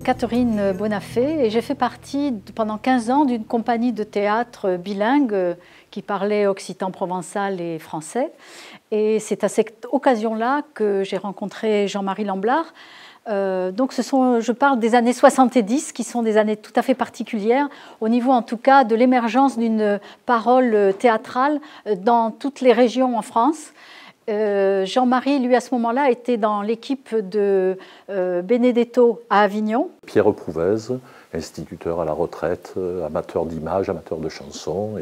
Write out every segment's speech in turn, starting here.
Catherine Bonafé et j'ai fait partie pendant 15 ans d'une compagnie de théâtre bilingue qui parlait occitan provençal et français. Et c'est à cette occasion-là que j'ai rencontré Jean-Marie Lamblard. Donc je parle des années 70 qui sont des années tout à fait particulières au niveau en tout cas de l'émergence d'une parole théâtrale dans toutes les régions en France. Jean-Marie, lui, à ce moment-là, était dans l'équipe de Benedetto à Avignon. Pierre Prouvez, instituteur à la retraite, amateur d'images, amateur de chansons.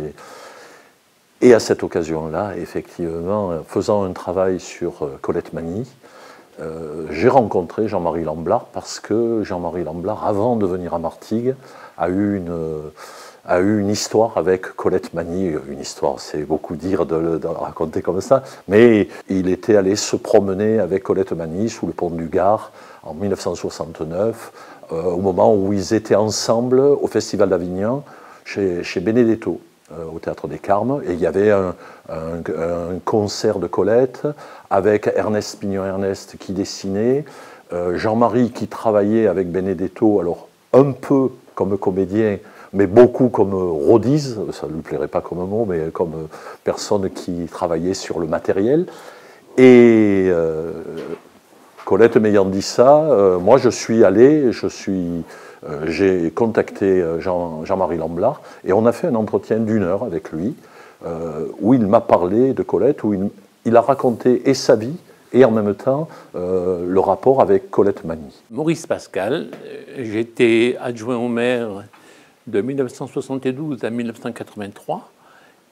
Et à cette occasion-là, effectivement, faisant un travail sur Colette Mani, j'ai rencontré Jean-Marie Lamblard parce que Jean-Marie Lamblard, avant de venir à Martigues, a eu une histoire avec Colette Mani. Une histoire, c'est beaucoup dire de raconter comme ça, mais il était allé se promener avec Colette Mani sous le pont du Gard en 1969, au moment où ils étaient ensemble au Festival d'Avignon chez Benedetto, au Théâtre des Carmes, et il y avait un concert de Colette avec Ernest Pignon-Ernest qui dessinait, Jean-Marie qui travaillait avec Benedetto, alors un peu comme comédien, mais beaucoup comme rodise, ça ne lui plairait pas comme mot, mais comme personne qui travaillait sur le matériel. Et Colette m'ayant dit ça, moi je suis allé, j'ai contacté Jean-Marie Lamblard et on a fait un entretien d'1 heure avec lui où il m'a parlé de Colette, où il a raconté et sa vie et en même temps le rapport avec Colette Mani. Maurice Pascal, j'étais adjoint au maire de 1972 à 1983,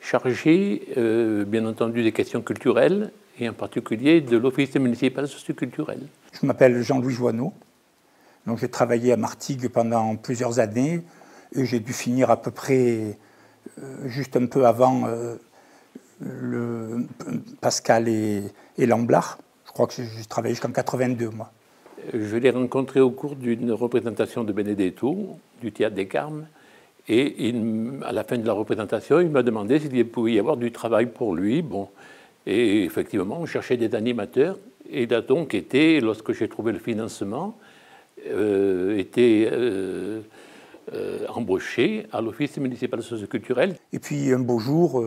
chargé bien entendu des questions culturelles et en particulier de l'Office municipal socioculturel. Je m'appelle Jean-Louis Joanneau. Donc j'ai travaillé à Martigues pendant plusieurs années et j'ai dû finir à peu près juste un peu avant Pascal et Lamblard. Je crois que j'ai travaillé jusqu'en 82, moi. Je l'ai rencontré au cours d'une représentation de Benedetto, du Théâtre des Carmes, et à la fin de la représentation, il m'a demandé s'il pouvait y avoir du travail pour lui. Bon, et effectivement, on cherchait des animateurs, et il a donc été, lorsque j'ai trouvé le financement, embauché à l'Office municipal socioculturel. Et puis un beau jour,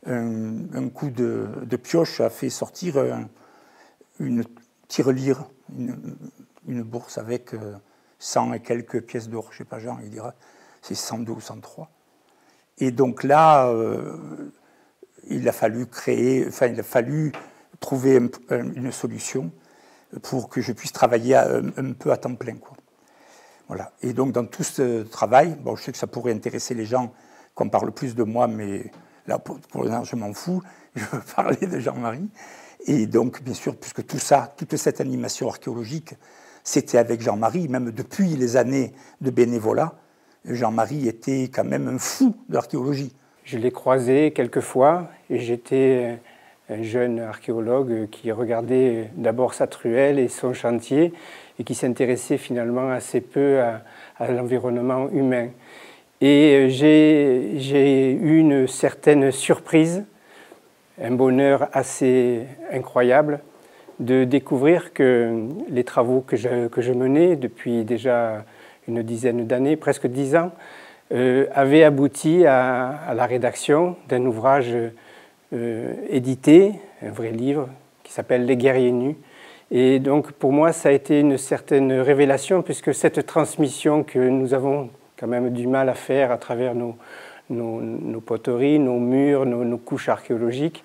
un coup de pioche a fait sortir une tirelire, une bourse avec 100 et quelques pièces d'or, je ne sais pas, Jean, il dira, c'est 102 ou 103. Et donc là, il a fallu trouver une solution pour que je puisse travailler un peu à temps plein, quoi. Voilà. Et donc dans tout ce travail, bon, je sais que ça pourrait intéresser les gens qu'on parle plus de moi, mais là pour l'instant je m'en fous, je veux parler de Jean-Marie. Et donc bien sûr, puisque tout ça, toute cette animation archéologique, c'était avec Jean-Marie, même depuis les années de bénévolat, Jean-Marie était quand même un fou de l'archéologie. Je l'ai croisé quelques fois et j'étais un jeune archéologue qui regardait d'abord sa truelle et son chantier et qui s'intéressait finalement assez peu à l'environnement humain. Et j'ai eu une certaine surprise, un bonheur assez incroyable de découvrir que les travaux que je menais depuis déjà une dizaine d'années, presque 10 ans, avaient abouti à la rédaction d'un ouvrage édité, un vrai livre qui s'appelle « Les guerriers nus ». Et donc pour moi ça a été une certaine révélation puisque cette transmission que nous avons quand même du mal à faire à travers nos poteries, nos murs, nos couches archéologiques,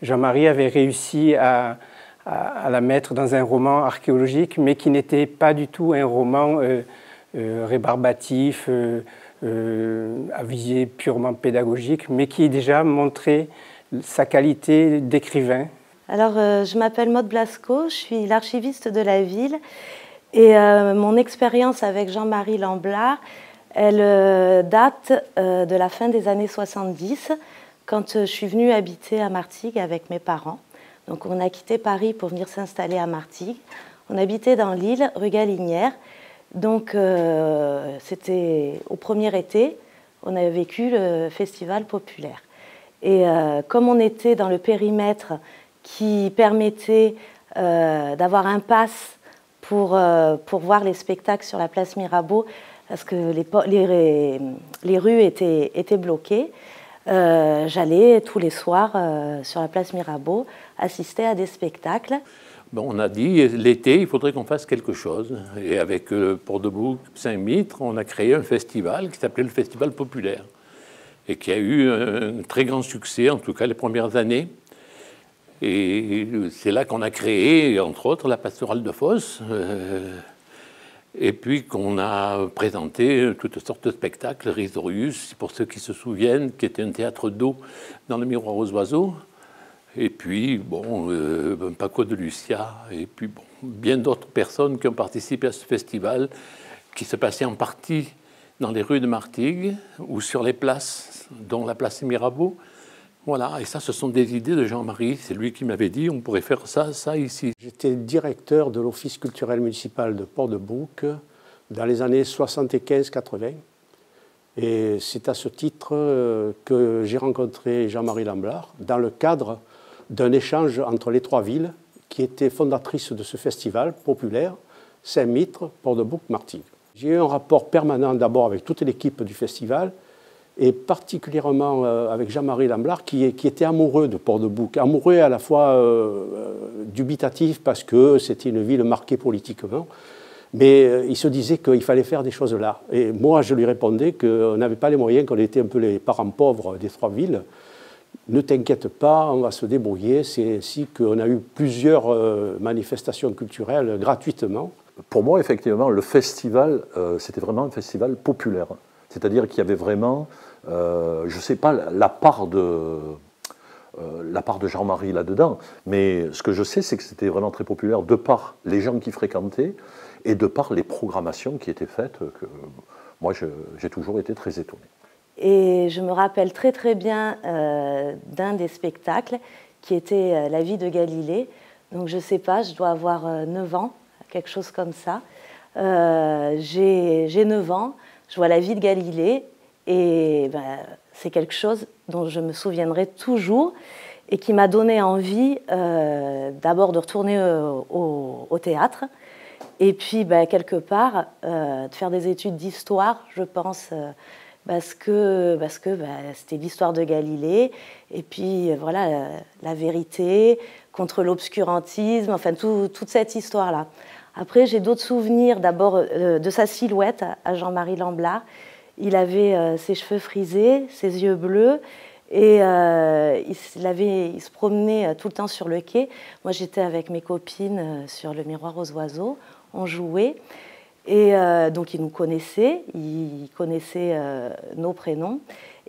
Jean-Marie avait réussi à la mettre dans un roman archéologique mais qui n'était pas du tout un roman rébarbatif, à visée purement pédagogique, mais qui déjà montrait sa qualité d'écrivain. Alors, je m'appelle Maude Blasco, je suis l'archiviste de la ville et mon expérience avec Jean-Marie Lamblard, elle date de la fin des années 70, quand je suis venue habiter à Martigues avec mes parents. Donc, on a quitté Paris pour venir s'installer à Martigues. On habitait dans l'île, rue Galinière. Donc, c'était au premier été, on avait vécu le festival populaire. Et comme on était dans le périmètre qui permettait d'avoir un pass pour voir les spectacles sur la place Mirabeau, parce que les rues étaient bloquées. J'allais tous les soirs sur la place Mirabeau assister à des spectacles. Bon, on a dit l'été, il faudrait qu'on fasse quelque chose. Et avec Port-de-Bouc, Saint-Mitre, on a créé un festival qui s'appelait le Festival Populaire et qui a eu un très grand succès, en tout cas les premières années. Et c'est là qu'on a créé, entre autres, la Pastorale de Fosse. Et puis qu'on a présenté toutes sortes de spectacles, Risorius, pour ceux qui se souviennent, qui était un théâtre d'eau dans le Miroir aux Oiseaux. Et puis, bon, Paco de Lucia, et puis bon, bien d'autres personnes qui ont participé à ce festival, qui se passait en partie dans les rues de Martigues ou sur les places, dont la place Mirabeau. Voilà, et ça, ce sont des idées de Jean-Marie. C'est lui qui m'avait dit on pourrait faire ça ici. J'étais directeur de l'Office culturel municipal de Port-de-Bouc dans les années 75-80. Et c'est à ce titre que j'ai rencontré Jean-Marie Lamblard dans le cadre d'un échange entre les trois villes qui étaient fondatrices de ce festival populaire, Saint-Mitre, Port-de-Bouc, Martigues. J'ai eu un rapport permanent d'abord avec toute l'équipe du festival et particulièrement avec Jean-Marie Lamblard qui était amoureux de Port-de-Bouc, amoureux à la fois dubitatif parce que c'était une ville marquée politiquement, mais il se disait qu'il fallait faire des choses là. Et moi, je lui répondais qu'on n'avait pas les moyens, qu'on était un peu les parents pauvres des trois villes. Ne t'inquiète pas, on va se débrouiller. C'est ainsi qu'on a eu plusieurs manifestations culturelles gratuitement. Pour moi, effectivement, le festival, c'était vraiment un festival populaire. C'est-à-dire qu'il y avait vraiment, je ne sais pas, la part de Jean-Marie là-dedans, mais ce que je sais, c'est que c'était vraiment très populaire de par les gens qui fréquentaient et de par les programmations qui étaient faites, que moi, j'ai toujours été très étonné. Et je me rappelle très très bien d'un des spectacles qui était La vie de Galilée. Donc je ne sais pas, je dois avoir 9 ans, quelque chose comme ça. J'ai 9 ans, je vois La vie de Galilée et c'est quelque chose dont je me souviendrai toujours et qui m'a donné envie d'abord de retourner au théâtre et puis quelque part de faire des études d'histoire, je pense. Parce que c'était l'histoire de Galilée, et puis voilà, la vérité contre l'obscurantisme, enfin toute cette histoire-là. Après, j'ai d'autres souvenirs, d'abord de sa silhouette à Jean-Marie Lamblard. Il avait ses cheveux frisés, ses yeux bleus, et il se promenait tout le temps sur le quai. Moi, j'étais avec mes copines sur le Miroir aux Oiseaux, on jouait. Et donc, il nous connaissait, il connaissait nos prénoms.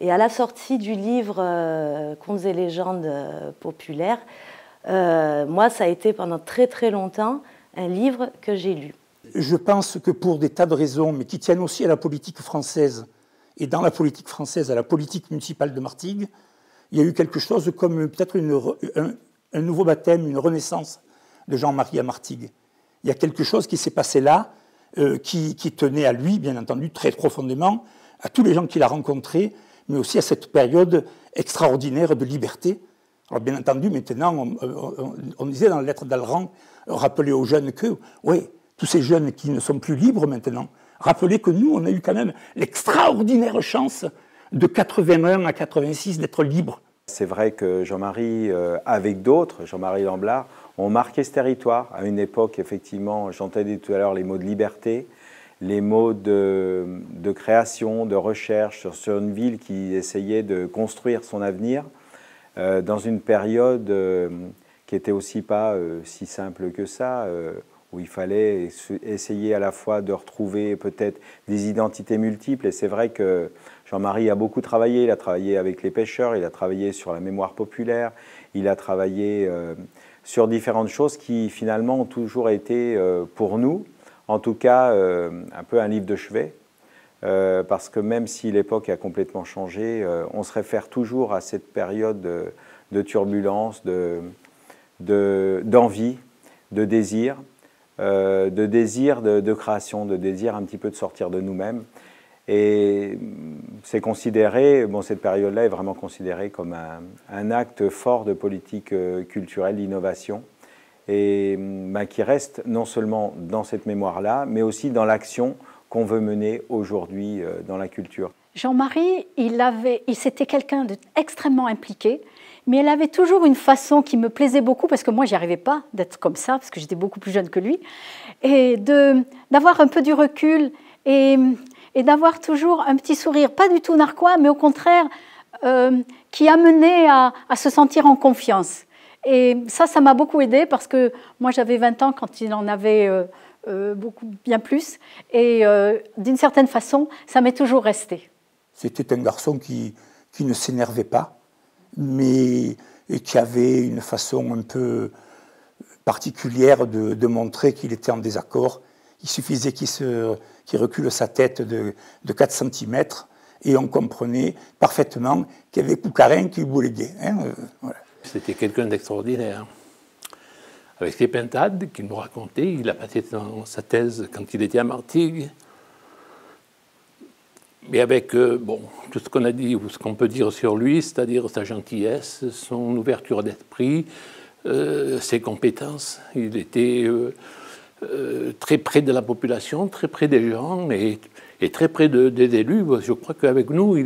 Et à la sortie du livre Contes et légendes populaires, moi, ça a été pendant très très longtemps un livre que j'ai lu. Je pense que pour des tas de raisons, mais qui tiennent aussi à la politique française, et dans la politique française, à la politique municipale de Martigues, il y a eu quelque chose comme peut-être un nouveau baptême, une renaissance de Jean-Marie à Martigues. Il y a quelque chose qui s'est passé là, qui tenait à lui, bien entendu, très profondément, à tous les gens qu'il a rencontrés, mais aussi à cette période extraordinaire de liberté. Alors, bien entendu, maintenant, on disait dans la lettre d'Alran, rappeler aux jeunes que, oui, tous ces jeunes qui ne sont plus libres maintenant, rappelez que nous, on a eu quand même l'extraordinaire chance de 81 à 86 d'être libres. C'est vrai que Jean-Marie, avec d'autres, Jean-Marie Lamblard, ont marqué ce territoire. À une époque, effectivement, j'entendais tout à l'heure les mots de liberté, les mots de création, de recherche sur une ville qui essayait de construire son avenir dans une période qui n'était aussi pas si simple que ça, où il fallait essayer à la fois de retrouver peut-être des identités multiples. Et c'est vrai que Jean-Marie a beaucoup travaillé. Il a travaillé avec les pêcheurs, il a travaillé sur la mémoire populaire, il a travaillé sur différentes choses qui finalement ont toujours été pour nous, en tout cas un peu un livre de chevet, parce que même si l'époque a complètement changé, on se réfère toujours à cette période de turbulence, d'envie, de désir, de création, de désir un petit peu de sortir de nous-mêmes. Et c'est considéré, bon, cette période-là est vraiment considérée comme un acte fort de politique culturelle, d'innovation. et qui reste non seulement dans cette mémoire-là, mais aussi dans l'action qu'on veut mener aujourd'hui dans la culture. Jean-Marie, c'était quelqu'un d'extrêmement impliqué, mais il avait toujours une façon qui me plaisait beaucoup, parce que moi, je n'y arrivais pas d'être comme ça, parce que j'étais beaucoup plus jeune que lui, et d'avoir un peu du recul et d'avoir toujours un petit sourire, pas du tout narquois, mais au contraire, qui amenait à se sentir en confiance. Et ça m'a beaucoup aidée, parce que moi, j'avais 20 ans quand il en avait beaucoup, bien plus, et d'une certaine façon, ça m'est toujours resté. C'était un garçon qui ne s'énervait pas, mais qui avait une façon un peu particulière de montrer qu'il était en désaccord. Il suffisait qu'il recule sa tête de 4 cm et on comprenait parfaitement qu'il y avait Coucarin qui bouléguait. Voilà. C'était quelqu'un d'extraordinaire. Avec ses pintades qu'il nous racontait, il a passé sa thèse quand il était à Martigues. Mais avec tout ce qu'on a dit ou ce qu'on peut dire sur lui, c'est-à-dire sa gentillesse, son ouverture d'esprit, ses compétences. Il était très près de la population, très près des gens et très près des élus. Je crois qu'avec nous, il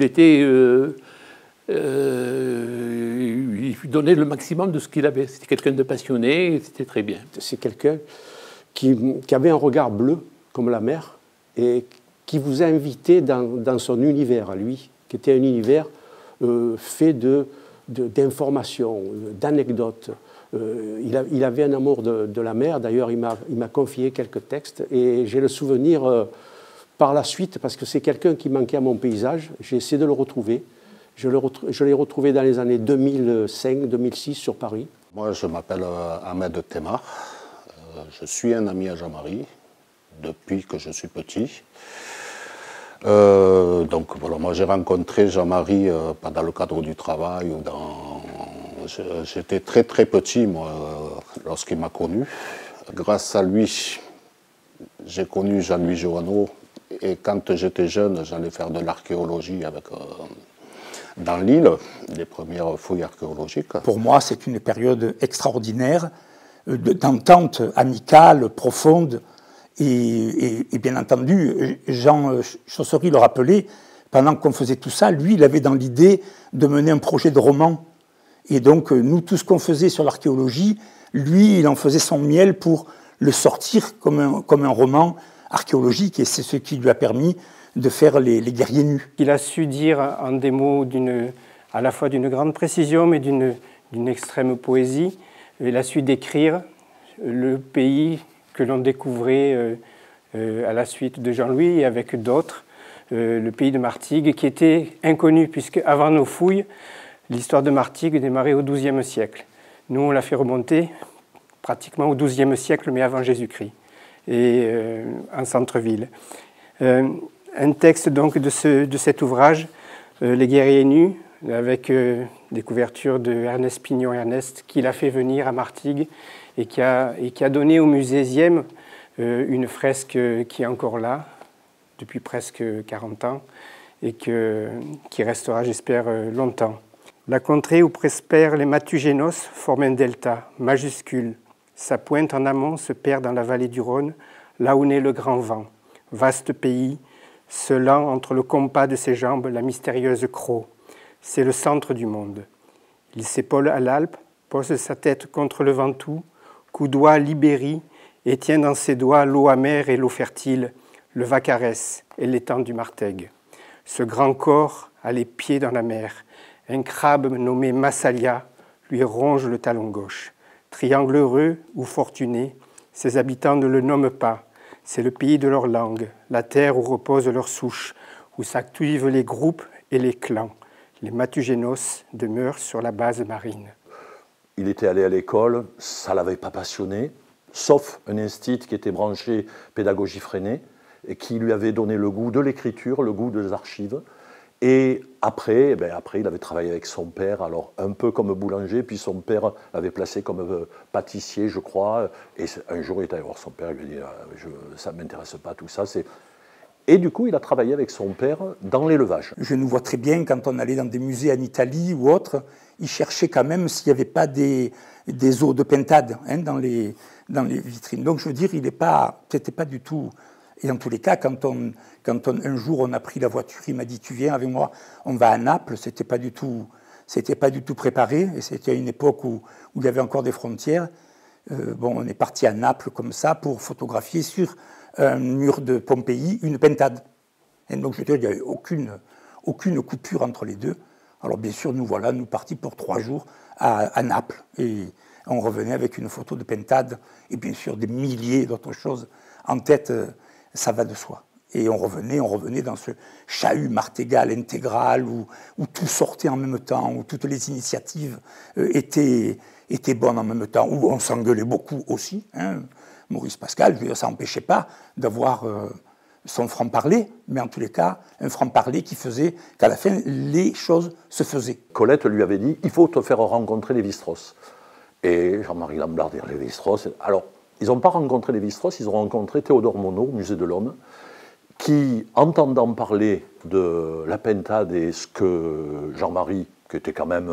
donnait le maximum de ce qu'il avait. C'était quelqu'un de passionné, c'était très bien. C'est quelqu'un qui avait un regard bleu, comme la mer, et qui vous a invité dans son univers à lui, qui était un univers fait d'informations, d'anecdotes. Il avait un amour de la mer. D'ailleurs, il m'a confié quelques textes et j'ai le souvenir par la suite, parce que c'est quelqu'un qui manquait à mon paysage, j'ai essayé de le retrouver. Je l'ai retrouvé dans les années 2005-2006 sur Paris. Moi, je m'appelle Ahmed Temar. Je suis un ami à Jean-Marie depuis que je suis petit. Donc voilà, moi j'ai rencontré Jean-Marie pas dans le cadre du travail ou j'étais très très petit moi lorsqu'il m'a connu. Grâce à lui, j'ai connu Jean-Louis Johannot et quand j'étais jeune, j'allais faire de l'archéologie dans l'île, les premières fouilles archéologiques. Pour moi, c'est une période extraordinaire d'entente amicale, profonde. Et bien entendu, Jean Chaucery le rappelait, pendant qu'on faisait tout ça, lui, il avait dans l'idée de mener un projet de roman. Et donc, nous, tout ce qu'on faisait sur l'archéologie, lui, il en faisait son miel pour le sortir comme un roman archéologique. Et c'est ce qui lui a permis de faire les guerriers nus. Il a su dire en des mots à la fois d'une grande précision, mais d'une extrême poésie. Il a su décrire le pays que l'on découvrait à la suite de Jean-Louis et avec d'autres, le pays de Martigues, qui était inconnu, puisque avant nos fouilles, l'histoire de Martigues démarrait au XIIe siècle. Nous, on l'a fait remonter pratiquement au XIIe siècle, mais avant Jésus-Christ, et en centre-ville. Un texte donc de cet ouvrage, Les guerriers nus, avec des couvertures de Ernest Pignon-Ernest, qu'il a fait venir à Martigues, et qui a donné au musée Ziem une fresque qui est encore là depuis presque 40 ans et qui restera, j'espère, longtemps. La contrée où prospèrent les Matugénos forme un delta majuscule. Sa pointe en amont se perd dans la vallée du Rhône, là où naît le grand vent. Vaste pays, scelant entre le compas de ses jambes la mystérieuse Crau. C'est le centre du monde. Il s'épaule à l'Alpe, pose sa tête contre le Ventoux, coudoie l'Ibérie et tient dans ses doigts l'eau amère et l'eau fertile, le Vacarès et l'étang du Martègue. Ce grand corps a les pieds dans la mer. Un crabe nommé Massalia lui ronge le talon gauche. Triangle heureux ou fortuné, ses habitants ne le nomment pas. C'est le pays de leur langue, la terre où reposent leurs souches, où s'activent les groupes et les clans. Les Matugénos demeurent sur la base marine. Il était allé à l'école, ça ne l'avait pas passionné, sauf un institut qui était branché pédagogie freinée et qui lui avait donné le goût de l'écriture, le goût des archives. Et après, il avait travaillé avec son père, alors un peu comme boulanger, puis son père l'avait placé comme pâtissier, je crois. Et un jour, il est allé voir son père, il lui a dit « ça ne m'intéresse pas tout ça ». Et du coup, il a travaillé avec son père dans l'élevage. Je nous vois très bien quand on allait dans des musées en Italie ou autre, il cherchait quand même s'il n'y avait pas des os de pintade dans les vitrines. Donc je veux dire, c'était pas du tout... Et en tous les cas, quand un jour on a pris la voiture, il m'a dit tu viens avec moi, on va à Naples, c'était pas du tout préparé, et c'était à une époque où il y avait encore des frontières. On est parti à Naples comme ça pour photographier sur un mur de Pompéi une pintade. Et donc je veux dire, il n'y avait aucune coupure entre les deux. Alors bien sûr, nous partis pour 3 jours à Naples, et on revenait avec une photo de pintade, et bien sûr des milliers d'autres choses en tête. Ça va de soi. Et on revenait dans ce chahut martégal intégral où tout sortait en même temps, où toutes les initiatives étaient bonnes en même temps, où on s'engueulait beaucoup aussi. Maurice Pascal, ça n'empêchait pas d'avoir son franc-parler, mais en tous les cas, un franc-parler qui faisait qu'à la fin, les choses se faisaient. Colette lui avait dit « il faut te faire rencontrer Lévi-Strauss ». Et Jean-Marie Lamblard dit « Lévi-Strauss ». Alors, ils n'ont pas rencontré Lévi-Strauss, ils ont rencontré Théodore Monod au Musée de l'Homme, qui, entendant parler de la pintade et ce que Jean-Marie, qui était quand même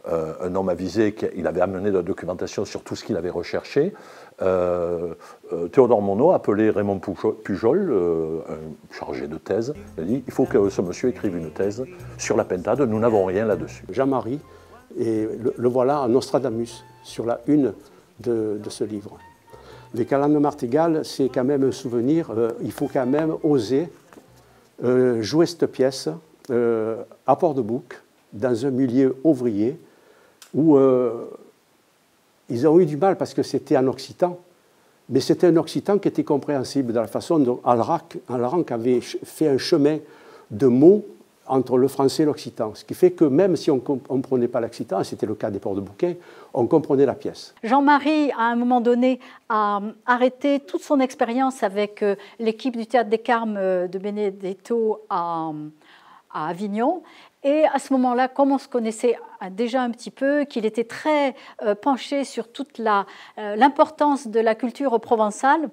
un homme avisé, il avait amené de la documentation sur tout ce qu'il avait recherché, Théodore Monod a appelé Raymond Pujol, un chargé de thèse, il a dit « il faut que ce monsieur écrive une thèse sur la pintade, nous n'avons rien là-dessus ». Jean-Marie, et le voilà à Nostradamus, sur la une de ce livre. Les Calendes Martégal, c'est quand même un souvenir. Il faut quand même oser jouer cette pièce à Port-de-Bouc, dans un milieu ouvrier, où ils ont eu du mal parce que c'était en occitan, mais c'était un occitan qui était compréhensible dans la façon dont Alranc avait fait un chemin de mots entre le français et l'occitan. Ce qui fait que même si on ne comprenait pas l'occitan, et c'était le cas des Ports-de-Bouquet, on comprenait la pièce. Jean-Marie, à un moment donné, a arrêté toute son expérience avec l'équipe du Théâtre des Carmes de Benedetto à Avignon. Et à ce moment-là, comme on se connaissait déjà un petit peu, qu'il était très penché sur toute l'importance de la culture provençale,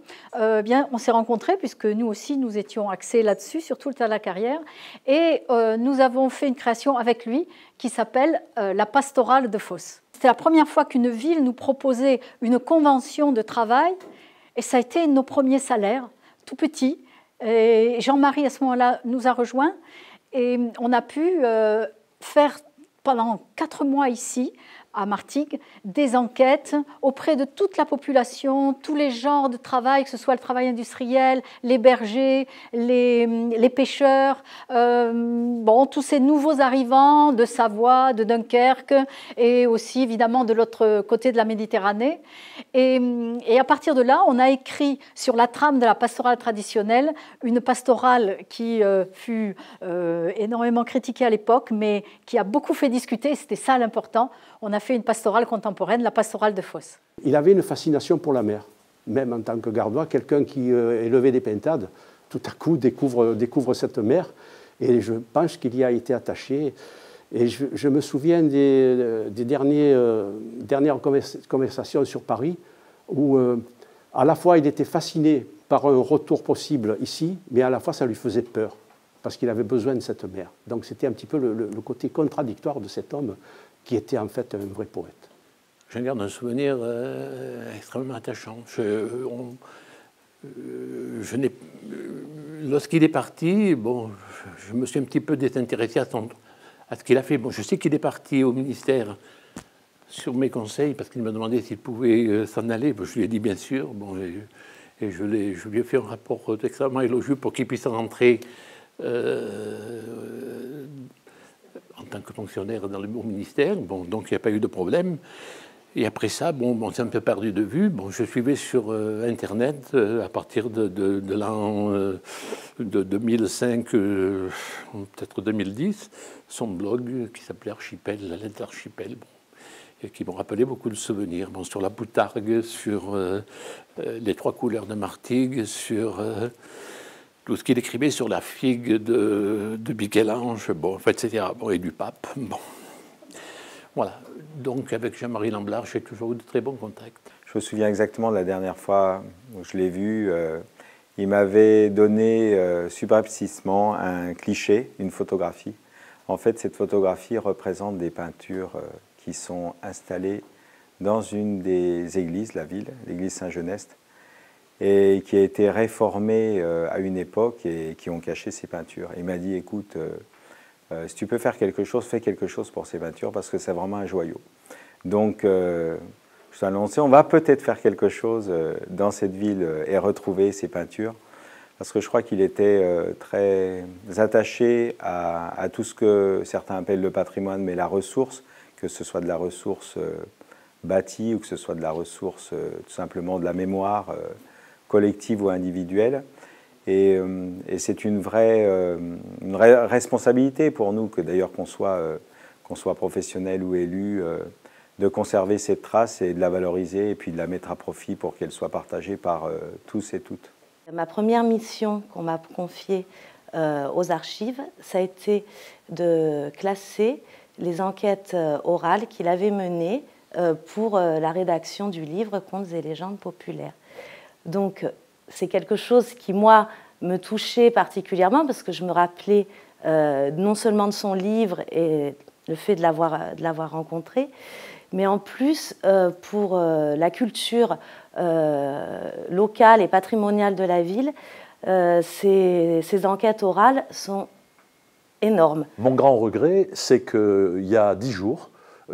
bien, on s'est rencontrés, puisque nous aussi, nous étions axés là-dessus, sur tout le tas de la carrière. Et nous avons fait une création avec lui qui s'appelle La Pastorale de Fos. C'était la première fois qu'une ville nous proposait une convention de travail, et ça a été nos premiers salaires, tout petits. Et Jean-Marie, à ce moment-là, nous a rejoints. Et on a pu faire pendant 4 mois ici, à Martigues, des enquêtes auprès de toute la population, tous les genres de travail, que ce soit le travail industriel, les bergers, les pêcheurs, tous ces nouveaux arrivants de Savoie, de Dunkerque, et aussi évidemment de l'autre côté de la Méditerranée. Et à partir de là, on a écrit sur la trame de la pastorale traditionnelle, une pastorale qui fut énormément critiquée à l'époque, mais qui a beaucoup fait discuter, c'était ça l'important. On a fait une pastorale contemporaine, la pastorale de Fos. Il avait une fascination pour la mer, même en tant que gardois, quelqu'un qui élevait des pintades, tout à coup découvre cette mer, et je pense qu'il y a été attaché. Et je me souviens des dernières conversations sur Paris, où à la fois il était fasciné par un retour possible ici, mais à la fois ça lui faisait peur, parce qu'il avait besoin de cette mer. Donc c'était un petit peu le côté contradictoire de cet homme, qui était en fait un vrai poète. J'en garde un souvenir extrêmement attachant. Lorsqu'il est parti, je me suis un petit peu désintéressé à ce qu'il a fait. Je sais qu'il est parti au ministère sur mes conseils, parce qu'il m'a demandé s'il pouvait s'en aller. Je lui ai dit bien sûr. Et je lui ai fait un rapport extrêmement élogieux pour qu'il puisse rentrer en tant que fonctionnaire au ministère. Donc il n'y a pas eu de problème. Et après ça, on s'est un peu perdu de vue. Je suivais sur Internet à partir de l'an de 2005, peut-être 2010, son blog qui s'appelait Archipel, la lettre d'Archipel, et qui m'ont rappelé beaucoup de souvenirs. Sur la Boutargue, sur les 3 couleurs de Martigues, sur tout ce qu'il écrivait sur la figue de Michel-Ange, etc. Et du pape. Voilà. Donc, avec Jean-Marie Lamblard, j'ai toujours eu de très bons contacts. Je me souviens exactement de la dernière fois où je l'ai vu. il m'avait donné subrepticement un cliché, une photographie. En fait, cette photographie représente des peintures qui sont installées dans une des églises de la ville, l'église Saint-Genest, et qui a été réformée à une époque et qui ont caché ces peintures. Il m'a dit, écoute, si tu peux faire quelque chose, fais quelque chose pour ces peintures parce que c'est vraiment un joyau. Donc, je t'ai annoncé, on va peut-être faire quelque chose dans cette ville et retrouver ces peintures, parce que je crois qu'il était très attaché à tout ce que certains appellent le patrimoine, mais la ressource, que ce soit de la ressource bâtie ou que ce soit de la ressource tout simplement de la mémoire collective ou individuelle. Et c'est une vraie responsabilité pour nous, que d'ailleurs qu'on soit professionnel ou élu, de conserver cette trace et de la valoriser et puis de la mettre à profit pour qu'elle soit partagée par tous et toutes. Ma première mission qu'on m'a confiée aux archives, ça a été de classer les enquêtes orales qu'il avait menées pour la rédaction du livre Contes et légendes populaires. Donc c'est quelque chose qui, moi, me touchait particulièrement parce que je me rappelais non seulement de son livre et le fait de l'avoir rencontré, mais en plus pour la culture locale et patrimoniale de la ville, ces enquêtes orales sont énormes. Mon grand regret, c'est qu'il y a 10 jours,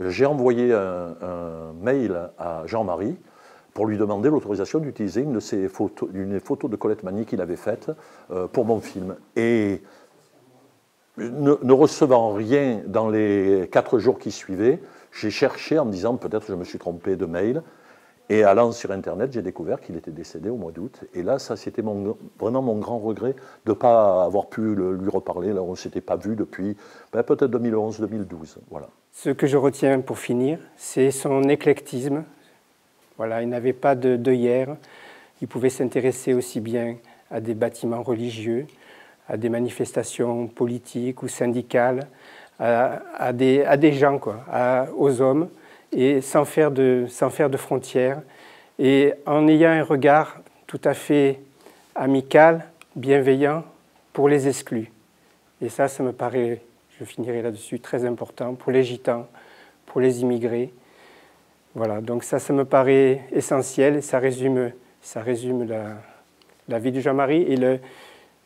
j'ai envoyé un mail à Jean-Marie pour lui demander l'autorisation d'utiliser une photo de Colette Mani qu'il avait faite pour mon film. Et ne recevant rien dans les 4 jours qui suivaient, j'ai cherché en me disant peut-être je me suis trompé de mail. Et allant sur Internet, j'ai découvert qu'il était décédé au mois d'août. Et là, ça, c'était vraiment mon grand regret de ne pas avoir pu lui reparler. Là, on ne s'était pas vu depuis peut-être 2011-2012. Voilà. Ce que je retiens pour finir, c'est son éclectisme. Voilà, il n'avait pas d'œillère. Il pouvait s'intéresser aussi bien à des bâtiments religieux, à des manifestations politiques ou syndicales, à des gens, aux hommes, et sans faire de frontières, et en ayant un regard tout à fait amical, bienveillant pour les exclus. Et ça me paraît, je finirai là-dessus, très important pour les gitans, pour les immigrés. Voilà, donc ça me paraît essentiel, et ça résume la vie de Jean-Marie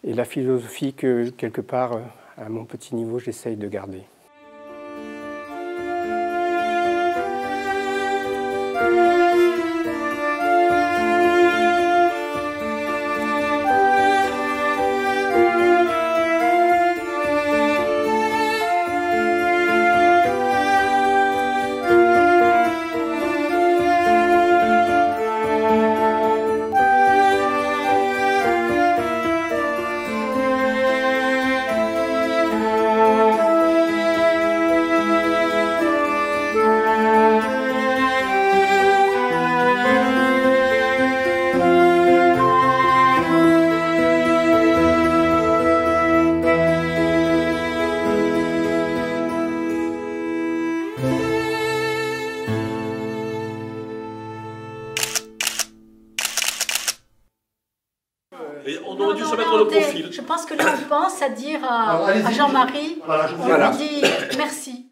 et la philosophie que, quelque part, à mon petit niveau, j'essaye de garder. Et on aurait dû se mettre le profil. Je pense que là, on pense à dire à Jean-Marie, on lui dit merci.